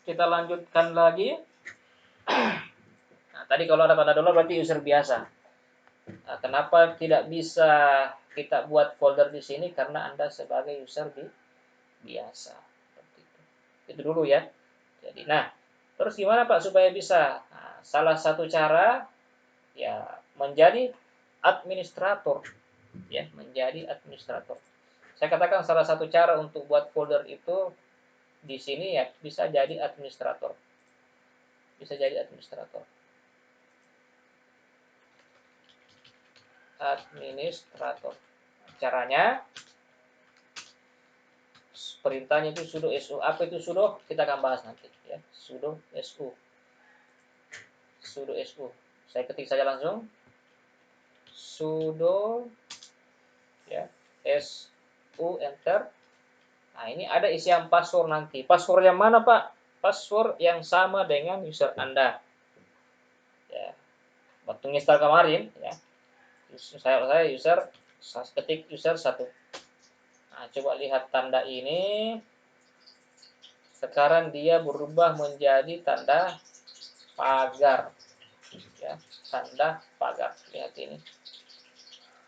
Kita lanjutkan lagi. Nah, tadi kalau ada tanda dolar berarti user biasa. Nah, kenapa tidak bisa kita buat folder di sini? Karena Anda sebagai user biasa. Seperti itu. Itu dulu ya. Jadi, nah, terus gimana Pak supaya bisa? Nah, salah satu cara ya menjadi administrator, ya, menjadi administrator. Saya katakan salah satu cara untuk buat folder itu di sini ya bisa jadi administrator. Bisa jadi administrator. Administrator. Caranya perintahnya itu sudo su. Apa itu sudo? Kita akan bahas nanti ya. Sudo su. Sudo su. Saya ketik saja langsung. Sudo ya su enter. Nah, ini ada isian password nanti. Password yang mana, Pak? Password yang sama dengan user Anda. Ya. Waktu install kemarin ya. Saya user ketik user 1. Nah, coba lihat tanda ini. Sekarang dia berubah menjadi tanda pagar. Ya, tanda pagar. Lihat ini.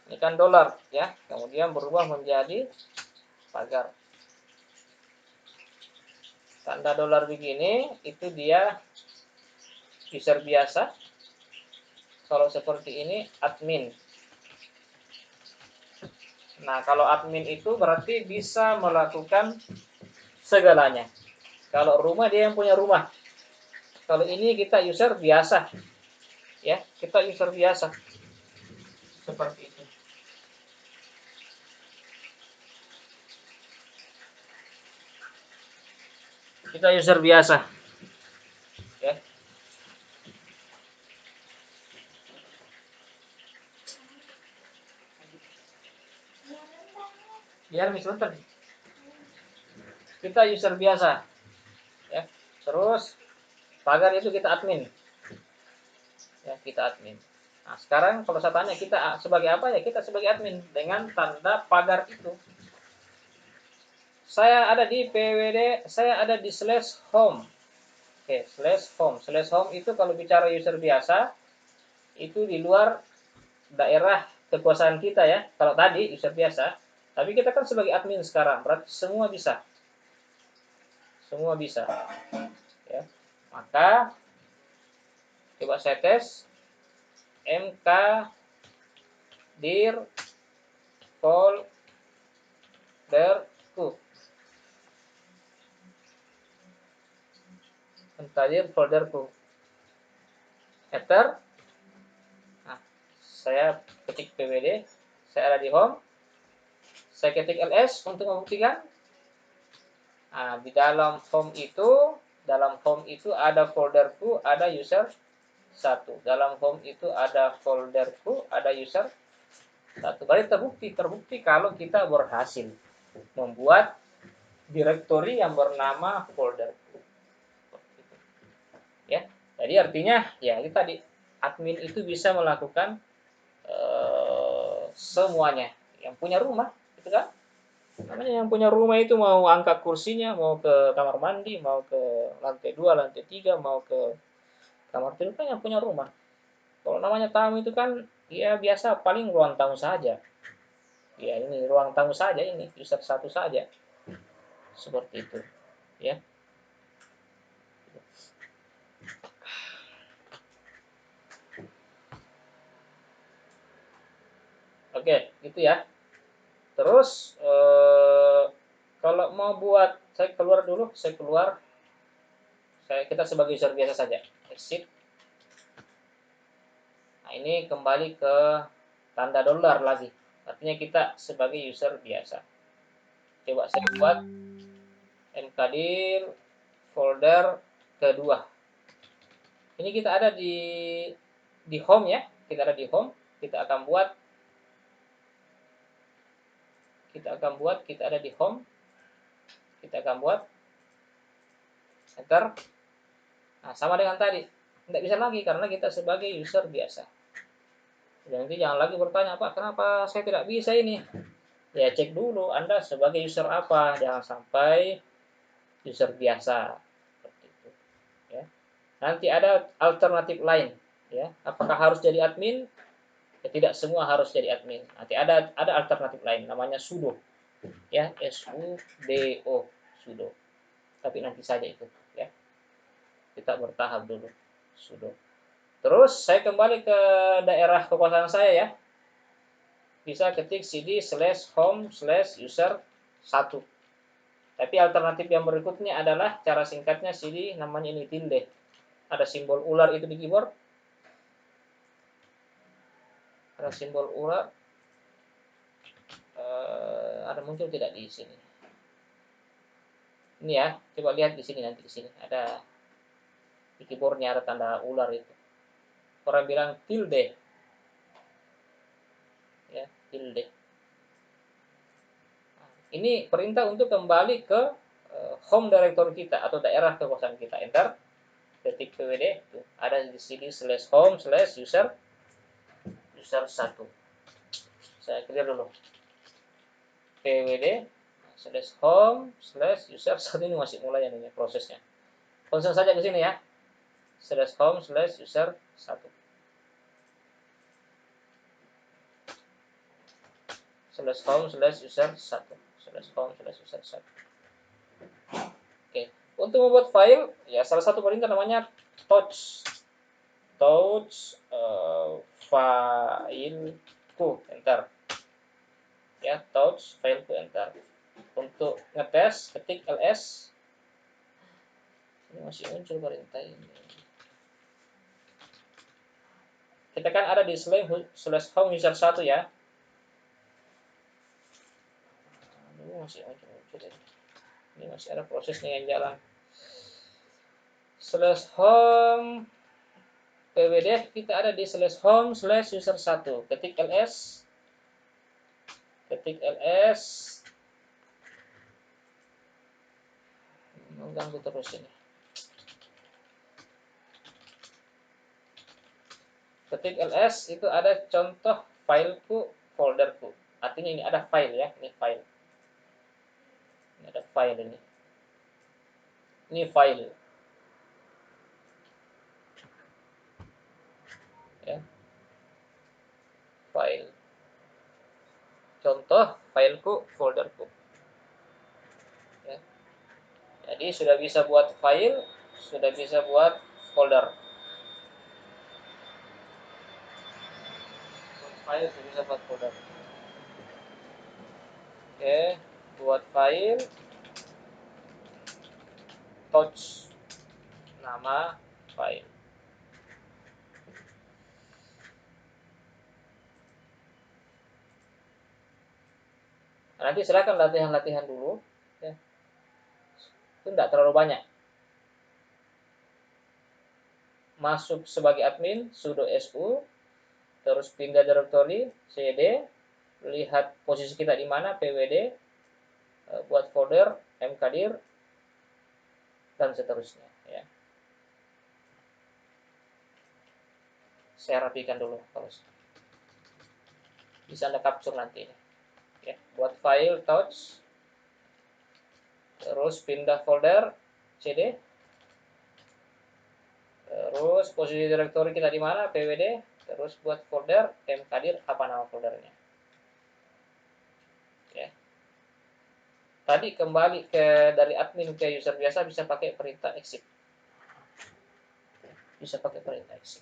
Ini kan dolar ya. Kemudian berubah menjadi pagar. Tanda dolar begini itu dia user biasa. Kalau seperti ini admin. Nah, kalau admin itu berarti bisa melakukan segalanya. Kalau rumah dia yang punya rumah. Kalau ini kita user biasa. Ya, kita user biasa. Seperti itu. Kita user biasa. Ya. Biar sebentar. Kita user biasa. Ya. Terus pagar itu kita admin. Ya, kita admin. Nah, sekarang kalau saya tanya kita sebagai apa ya? Kita sebagai admin dengan tanda pagar itu. Saya ada di PWD, saya ada di /home. Oke, /home. /home itu kalau bicara user biasa itu di luar daerah kekuasaan kita ya. Kalau tadi user biasa, tapi kita kan sebagai admin sekarang, berarti semua bisa. Semua bisa. Ya. Maka coba saya tes mk dir folderku. Mentajir folderku. Enter. Nah, saya ketik pwd, saya ada di home. Saya ketik ls untuk membuktikan. Nah, di dalam home itu ada folderku, ada user 1. Dalam home itu ada folderku, ada user 1. Berarti terbukti kalau kita berhasil membuat direktori yang bernama folderku. Ya. Jadi artinya ya itu tadi admin itu bisa melakukan semuanya. Yang punya rumah, gitu kan? Namanya yang punya rumah itu mau angkat kursinya, mau ke kamar mandi, mau ke lantai 2, lantai 3, mau ke kamar tidur kan yang punya rumah. Kalau namanya tamu itu kan ya biasa paling ruang tamu saja. Ya ini ruang tamu saja ini, user 1 saja. Seperti itu, ya. Oke, gitu ya. Terus kalau mau buat saya keluar dulu, kita sebagai user biasa saja. Exit. Nah, ini kembali ke tanda dolar lagi. Artinya kita sebagai user biasa. Coba saya buat mkdir folder kedua. Ini kita ada di home ya. Kita ada di home. Kita akan buat kita ada di home. Kita akan buat enter. Nah, sama dengan tadi. Tidak bisa lagi karena kita sebagai user biasa. Dan nanti jangan lagi bertanya, Pak, kenapa saya tidak bisa ini? Ya cek dulu Anda sebagai user apa. Jangan sampai user biasa. Seperti itu. Nanti ada alternatif lain, ya. Apakah harus jadi admin? Ya, tidak semua harus jadi admin. Nanti ada alternatif lain, namanya sudo, ya, sudo, sudo. Tapi nanti saja itu, ya. Kita bertahap dulu, sudo. Terus saya kembali ke daerah kekuasaan saya, ya. Bisa ketik cd/home/user 1. Tapi alternatif yang berikutnya adalah cara singkatnya cd, namanya ini tilde. Ada simbol ular itu di keyboard. Ada simbol ular. Ada muncul tidak di sini? Ini ya, coba lihat di sini, nanti di sini ada di keyboardnya ada tanda ular itu. Orang bilang tilde, ya, tilde. Ini perintah untuk kembali ke home directory kita atau daerah kekuasaan kita. Enter, ketik pwd, tuh, ada di sini /home/user 1. Saya clear dulu. pwd/home/user 1 ini masih mulai ini prosesnya. Konsen saja ke sini ya. /home/user 1. /home/user 1. /home/user 1. Oke. Untuk membuat file, ya salah satu perintah namanya touch fileku, enter. Ya, touch fileku, enter. Untuk ngetes, ketik ls. Ini masih muncul perintah ini. Kita kan ada di /home/user 1 ya. Ini masih muncul ya. Ini masih ada prosesnya yang jalan. /home pwd kita ada di /home/user 1. Ketik ls. Mengganggu terus ini. Ketik ls itu ada contoh fileku, folderku. Artinya ini ada file ya, ini file. Ini ada file ini. Ini file. Ya. File. Contoh fileku, folderku. Ya. Jadi sudah bisa buat file, sudah bisa buat folder. File sudah bisa buat folder. Oke, buat file, touch nama file. Nanti silakan latihan-latihan dulu, ya. Itu tidak terlalu banyak. Masuk sebagai admin, sudo su, terus pindah directory, cd, lihat posisi kita di mana, pwd, buat folder, mkdir, dan seterusnya. Ya. Saya rapikan dulu, terus bisa Anda capture nanti. Ya, buat file touch, terus pindah folder, cd, terus posisi directory kita di mana, pwd, terus buat folder, mkdir, apa nama foldernya. Ya. Tadi kembali dari admin ke user biasa bisa pakai perintah exit. Bisa pakai perintah exit.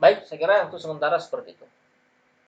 Baik, saya kira untuk sementara seperti itu.